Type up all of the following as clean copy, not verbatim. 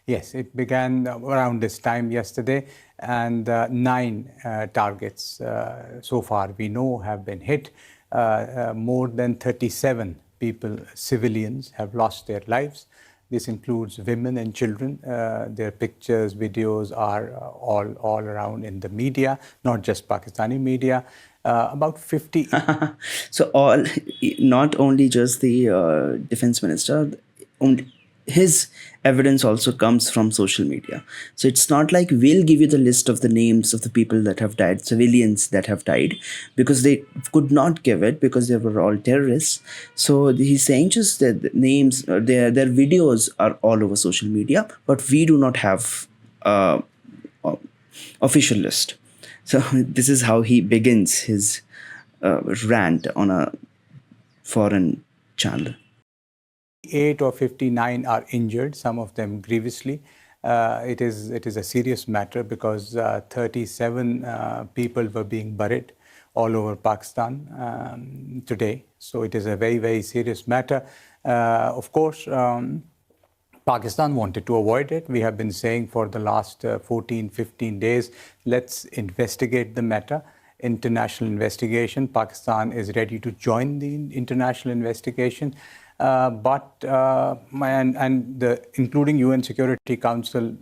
Yes, it began around this time yesterday, and 9 targets so far we know have been hit. More than 37 people, civilians, have lost their lives. This includes women and children. Their pictures, videos are all around in the media, not just Pakistani media. About 50. So not only just the defense minister, his evidence also comes from social media. So it's not like we'll give you the list of the names of the people that have died, civilians that have died, because they could not give it because they were all terrorists. So he's saying just that the names, their videos are all over social media, but we do not have official list. So this is how he begins his rant on a foreign channel. 8 or 59 are injured, some of them grievously. It is a serious matter because 37 people were being buried all over Pakistan today. So it is a very, very serious matter. Of course, Pakistan wanted to avoid it. We have been saying for the last 14, 15 days, let's investigate the matter. International investigation. Pakistan is ready to join the international investigation. Including UN Security Council,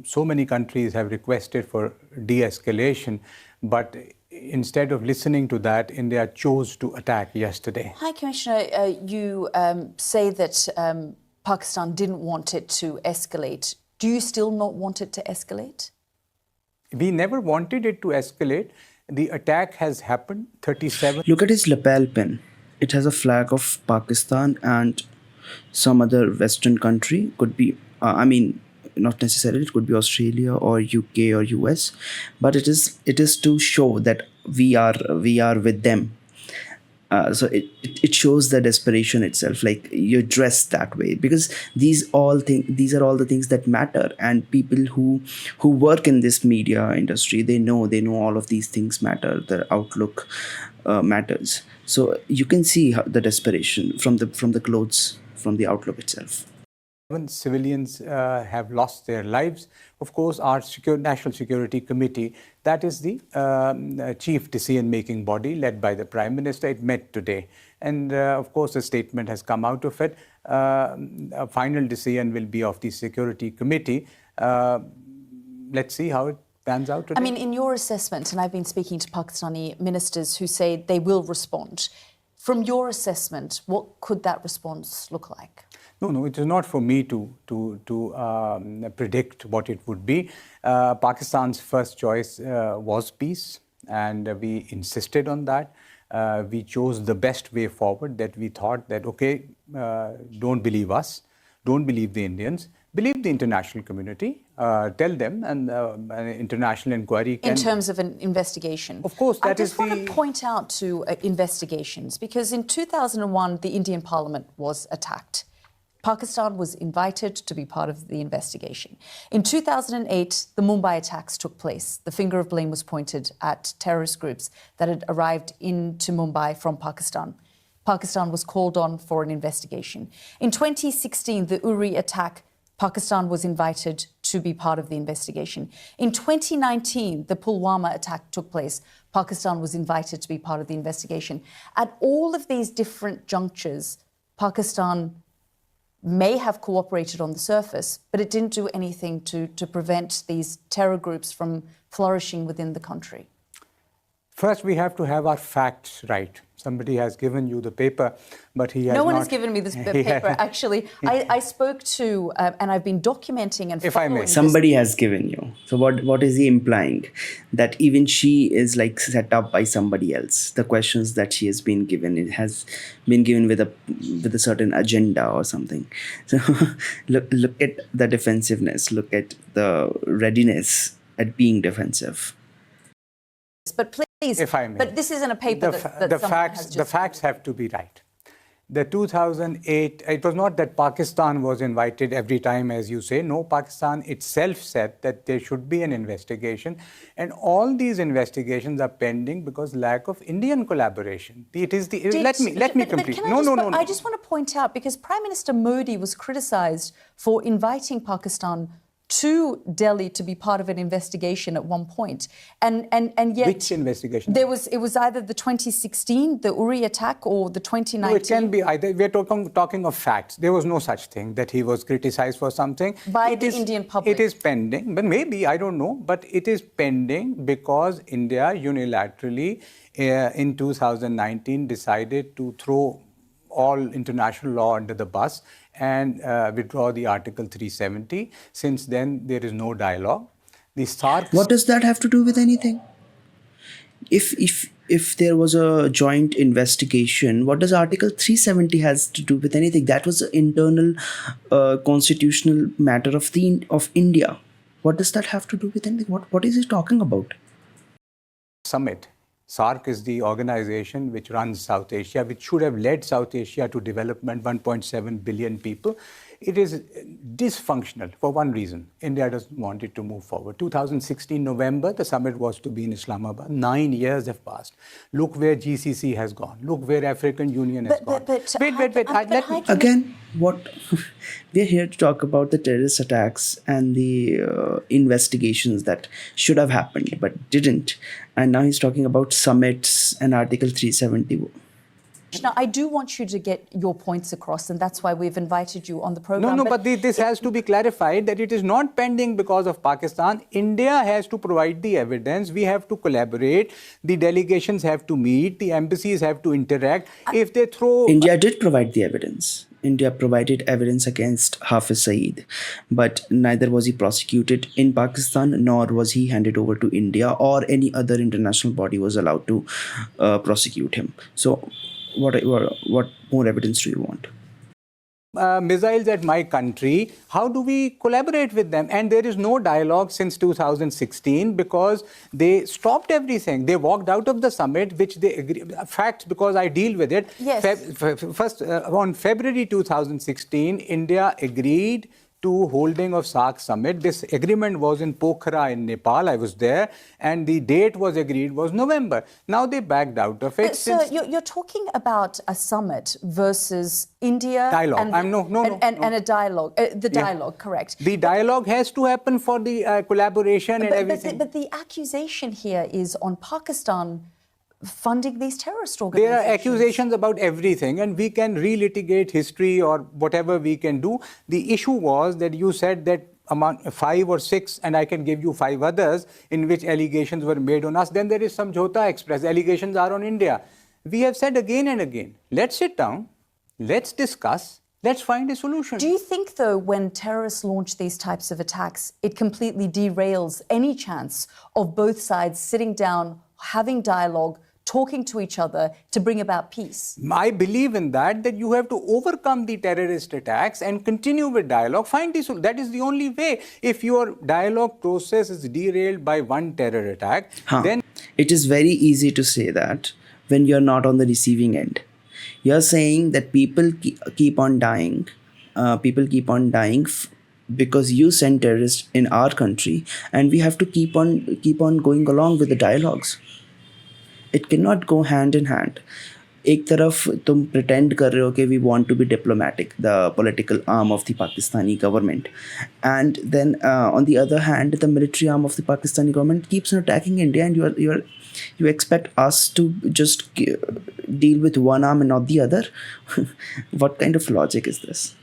so many countries have requested for de-escalation, but instead of listening to that, India chose to attack yesterday. High Commissioner, you say that Pakistan didn't want it to escalate. Do you still not want it to escalate? We never wanted it to escalate. The attack has happened. 37. Look at his lapel pin. It has a flag of Pakistan and some other Western country. Could be, not necessarily. It could be Australia or UK or US, but it is to show that we are with them. So it shows the desperation itself. Like, you're dressed that way because these are all the things that matter, and people who work in this media industry, they know all of these things matter. The outlook matters. So you can see the desperation from the clothes, from the outlook itself. Civilians have lost their lives. Of course, our National Security Committee, that is the chief decision-making body led by the Prime Minister, it met today. And of course, a statement has come out of it. A final decision will be of the Security Committee. Let's see how it pans out today. I mean, in your assessment, and I've been speaking to Pakistani ministers who say they will respond. From your assessment, what could that response look like? No, it is not for me to predict what it would be. Pakistan's first choice was peace, and we insisted on that. We chose the best way forward, that we thought that, okay, don't believe us, don't believe the Indians, believe the international community, tell them, and an international inquiry can... In terms of an investigation? Of course, I just want to point out to investigations, because in 2001, the Indian Parliament was attacked. Pakistan was invited to be part of the investigation. In 2008, the Mumbai attacks took place. The finger of blame was pointed at terrorist groups that had arrived into Mumbai from Pakistan. Pakistan was called on for an investigation. In 2016, the Uri attack, Pakistan was invited to be part of the investigation. In 2019, the Pulwama attack took place. Pakistan was invited to be part of the investigation. At all of these different junctures, Pakistan may have cooperated on the surface, but it didn't do anything to prevent these terror groups from flourishing within the country. First, we have to have our facts right. Somebody has given you the paper, but he has No one not... has given me this paper, actually. I spoke to, and I've been documenting and If I may. Somebody has given you. So what is he implying? That even she is like set up by somebody else. The questions that she has been given, it has been given with a certain agenda or something. So look at the defensiveness. Look at the readiness at being defensive. But please, if I may. But this isn't a paper the facts have to be right. The 2008, it was not that Pakistan was invited every time, as you say. No, Pakistan itself said that there should be an investigation. And all these investigations are pending because lack of Indian collaboration. It is the, let me complete. No. I just want to point out, because Prime Minister Modi was criticized for inviting Pakistan to Delhi to be part of an investigation at one point, and yet which investigation? It was either the 2016, the Uri attack, or the 2019. No, it can be either. We're talking of facts. There was no such thing that he was criticized for something by the Indian public. It is pending, but maybe, I don't know, but it is pending because India unilaterally in 2019 decided to throw all international law under the bus and withdraw the Article 370. Since then, there is no dialogue. The SARC. What does that have to do with anything? If there was a joint investigation, what does Article 370 has to do with anything? That was an internal constitutional matter of India. What does that have to do with anything? What is he talking about? Summit. SARC is the organization which runs South Asia, which should have led South Asia to development, 1.7 billion people. It is dysfunctional for one reason. India doesn't want it to move forward. 2016 November, the summit was to be in Islamabad. 9 years have passed. Look where GCC has gone. Look where African Union has gone. Wait. Again, what we're here to talk about the terrorist attacks and the investigations that should have happened but didn't. And now he's talking about summits and Article 370. Now, I do want you to get your points across, and that's why we've invited you on the program. No, but this has to be clarified that it is not pending because of Pakistan. India has to provide the evidence. We have to collaborate. The delegations have to meet. The embassies have to interact. If they throw... India did provide the evidence. India provided evidence against Hafiz Saeed, but neither was he prosecuted in Pakistan, nor was he handed over to India, or any other international body was allowed to prosecute him. So what more evidence do you want? Missiles at my country, how do we collaborate with them? And there is no dialogue since 2016 because they stopped everything. They walked out of the summit, which they agree. Facts, because I deal with it. Yes. First, on February 2016, India agreed to holding of SARC summit. This agreement was in Pokhara in Nepal. I was there, and the date was agreed was November. Now they backed out of it. So you're talking about a summit versus India dialogue. And a dialogue. The dialogue, correct. The dialogue has to happen for the collaboration and everything. But the accusation here is on Pakistan funding these terrorist organizations. There are accusations about everything, and we can relitigate history or whatever we can do. The issue was that you said that among 5 or 6, and I can give you 5 others, in which allegations were made on us. Then there is Samjhota Express. Allegations are on India. We have said again and again, let's sit down, let's discuss, let's find a solution. Do you think, though, when terrorists launch these types of attacks, it completely derails any chance of both sides sitting down, having dialogue, talking to each other to bring about peace? I believe in that you have to overcome the terrorist attacks and continue with dialogue. That is the only way. If your dialogue process is derailed by one terror attack, then... It is very easy to say that when you're not on the receiving end. You're saying that people keep on dying. Because you send terrorists in our country, and we have to keep on going along with the dialogues. It cannot go hand in hand. एक तरफ तुम pretend कर रहे हो कि we want to be diplomatic, the political arm of the Pakistani government, and then on the other hand, the military arm of the Pakistani government keeps on attacking India, and you expect us to just deal with one arm and not the other? What kind of logic is this?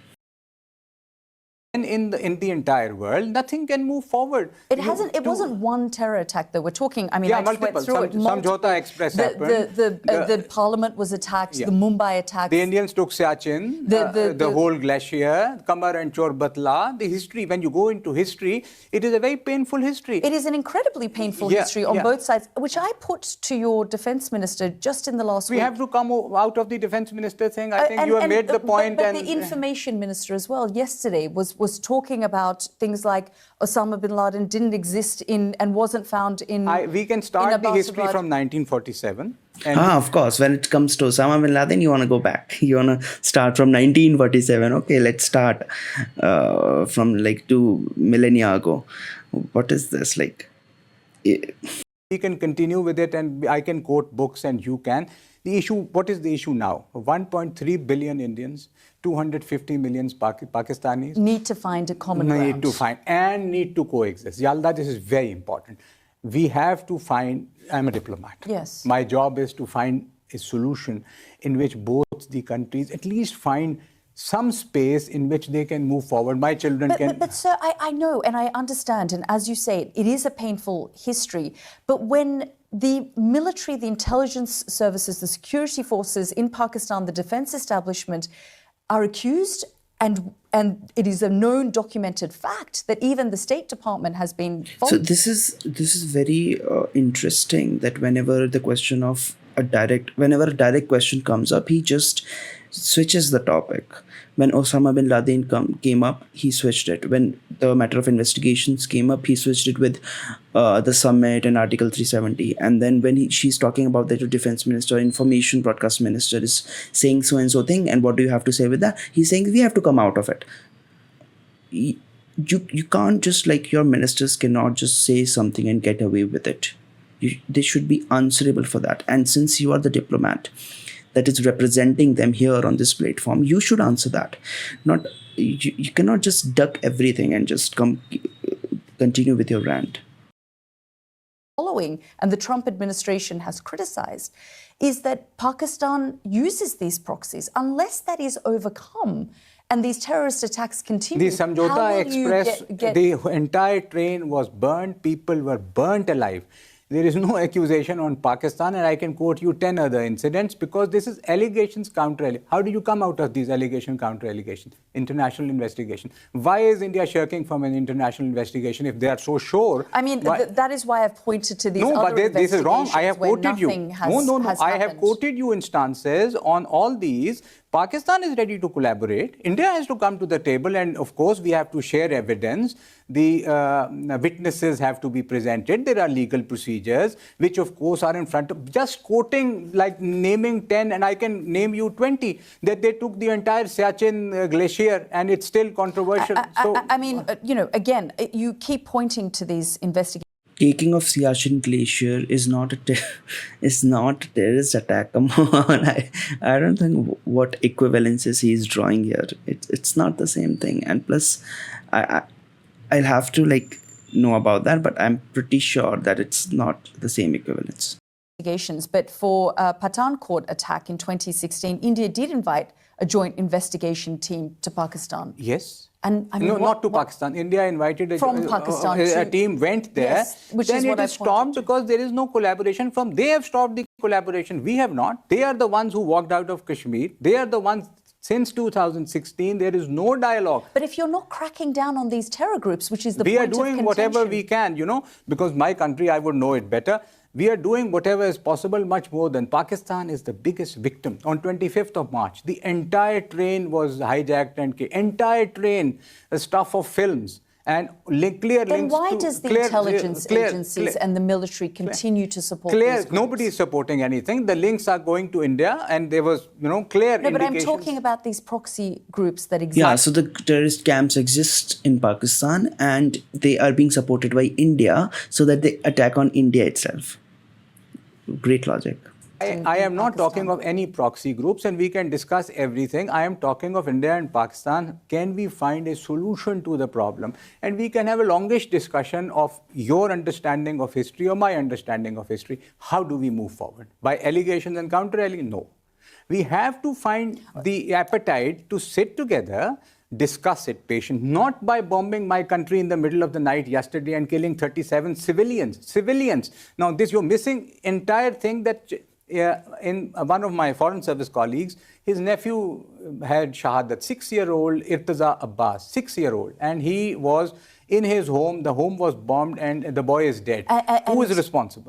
In the entire world, nothing can move forward. It wasn't one terror attack, though. We're talking, I just multiple. went through it. Samjhota Express happened. The parliament was attacked, the Mumbai attack. The Indians took Siachen, the whole glacier, Kamar and Chor Batla. The history, when you go into history, it is a very painful history. It is an incredibly painful history on both sides, which I put to your defense minister just in the last week. We have to come out of the defense minister thing. I think you have made the point. But the information minister as well yesterday was was talking about things like Osama bin Laden didn't exist in and wasn't found in. We can start the history from 1947. And of course, when it comes to Osama bin Laden, you want to go back. You want to start from 1947. Okay, let's start from like 2 millennia ago. What is this like? we can continue with it, and I can quote books and you can. The issue, what is the issue now? 1.3 billion Indians, 250 million Pakistanis Need to find a common need ground. to find and need to coexist. Yalda, this is very important. We have to find, I'm a diplomat. Yes. My job is to find a solution in which both the countries at least find some space in which they can move forward. My children can... But sir, I know and I understand, and as you say, it is a painful history. But when the military, the intelligence services, the security forces in Pakistan, the defense establishment are accused, and it is a known, documented fact that even the State Department has been faulted. So this is very interesting that whenever a direct question comes up, he just switches the topic. When Osama bin Laden came up, he switched it. When the matter of investigations came up, he switched it with the summit and Article 370. And then when she's talking about that your defense minister, information broadcast minister is saying so and so thing, and what do you have to say with that? He's saying we have to come out of it. You can't just, like, your ministers cannot just say something and get away with it. They should be answerable for that. And since you are the diplomat that is representing them here on this platform, you should answer that. You cannot just duck everything and just continue with your rant. Following, and the Trump administration has criticized, is that Pakistan uses these proxies. Unless that is overcome and these terrorist attacks continue, the Samjhota Express, the entire train was burned, people were burnt alive. There is no accusation on Pakistan, and I can quote you 10 other incidents, because this is allegations counter. How do you come out of these allegation counter allegations? International investigation. Why is India shirking from an international investigation if they are so sure? I mean, that is why I've pointed to these other investigations. This is wrong. I have quoted you. Has I have quoted you instances on all these. Pakistan is ready to collaborate. India has to come to the table, and of course we have to share evidence. The witnesses have to be presented. There are legal procedures, which of course are in front of... Just quoting, like naming 10, and I can name you 20, that they took the entire Siachen glacier, and it's still controversial. I mean, again, you keep pointing to these investigations. Taking of Siachen glacier is not a terrorist attack. Come on, I don't think what equivalences he is drawing here. It's not the same thing. And plus, I'll have to know about that, but I'm pretty sure that it's not the same equivalence. But for Pathankot attack in 2016, India did invite a joint investigation team to Pakistan. Yes. And I mean, not to Pakistan. India invited a team went there. Yes, which then is what it is stopped because there is no collaboration they have stopped the collaboration. We have not. They are the ones who walked out of Kashmir. They are the ones. Since 2016, there is no dialogue. But if you're not cracking down on these terror groups, which is the point of contention... We are doing whatever we can, because my country, I would know it better. We are doing whatever is possible, much more than Pakistan is the biggest victim. On 25th of March, the entire train was hijacked and entire train, a stuff of films. And clear links to... Then why does the intelligence agencies and the military continue to support these groups? Nobody is supporting anything. The links are going to India, and there was, clear indications. But I'm talking about these proxy groups that exist. Yeah, so the terrorist camps exist in Pakistan, and they are being supported by India so that they attack on India itself. Great logic. I am not talking of any proxy groups, and we can discuss everything. I am talking of India and Pakistan. Can we find a solution to the problem? And we can have a longish discussion of your understanding of history or my understanding of history. How do we move forward? By allegations and counter-allegations? No. We have to find the appetite to sit together, discuss it patiently, not by bombing my country in the middle of the night yesterday and killing 37 civilians. Now, you're missing entire thing that... in one of my foreign service colleagues, his nephew had shahadat, 6-year-old Irtaza Abbas, 6-year-old, and he was in his home. The home was bombed, and the boy is dead. Who is responsible?